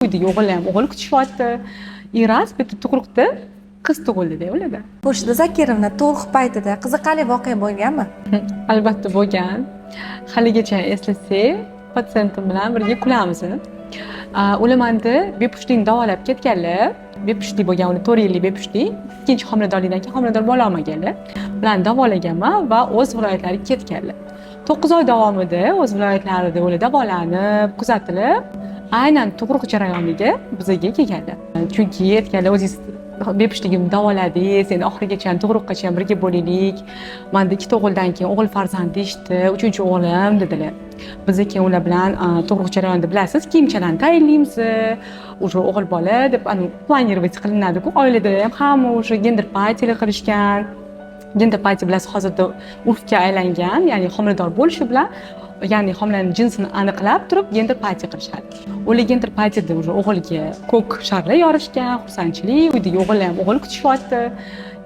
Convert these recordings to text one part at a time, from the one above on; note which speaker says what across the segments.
Speaker 1: uyda o'g'il kutishyapti. И раз bitta tug'ruqda qiz tug'ildida ularda.
Speaker 2: Xurshida Zakirovna tug'ruq paytida qiziqarli voqea bo'lganmi?
Speaker 1: Albatta bo'lgan. Haligacha eslasak, patsientim bilan birga kulamiz. Ular menda bepushtlikni davolab ketganlar. Bepushtlik bo'lgan, ular 4 yillik bepushtlik. Ikkinchi homiladorlikdan keyin homilador bo'la olmaganlar. Ularni davolaganman va o'z viloyatlariga ketganlar. 9 oy davomida o'z viloyatlarida ular davolanib, kuzatilib, aynan tug'ruq jarayoniga bizga kelganlar. Chunki aytganlar, o'zingiz bepushtligimni davoladingiz, endi oxirigacha tug'ruqqacha birga bo'laylik. Menda 2 o'g'ildan keyin o'g'il farzand deyishdi, 3-chi o'g'lim dedilar. Biz keyin ular bilan tug'ruq jarayonida bilasiz, kiyimchalarni tayinlaymiz. Уже o'g'il bola deb planировать qilinadi-ku, oilada ham hamma o'sha gender partiyalar qilishgan. Gender partiya bilasiz, hozirda urfga aylangan, ya'ni homilador bo'lishi bilan ya'ni homilaning jinsini aniqlab turib gender partiya qilishadi. Ular gender partiyada уже o'g'ilga ko'k sharlar yorishgan, xursandchilik, uyda o'g'il kutishyapti.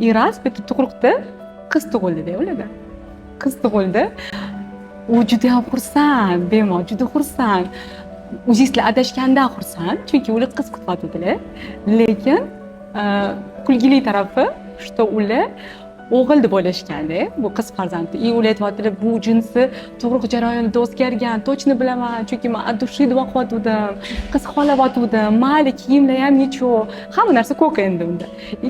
Speaker 1: И раз bitta tug'ruqda qiz tug'ildida ularda. Qiz tug'ildi. U juda ham xursand, bemor juda xursand. O'zingizlar adashgandan xursand, chunki ular qiz kutyaptilar. Lekin kulgili tarafi, что ular o'g'il deb o'ylashganda, bu qiz farzandni. Ular aytyaptilar, bu jinsi tug'ruq jarayonida o'zgargan, точно bilaman, chunki men от души duo qilyotgandim, qiz xohlayotgandim, mayli kiyimlar ham nechuk, hamma narsa ko'k endi unda.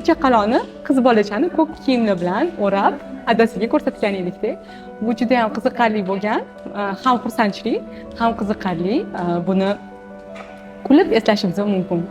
Speaker 1: Chaqaloqni, qiz bolachani ko'k kiyimlar bilan o'rab, adasiga ko'rsatgan edikda. Bu juda ham qiziqarli bo'lgan, ham xursandchilik, ham qiziqarli. Buni kulib eslashimiz mumkin.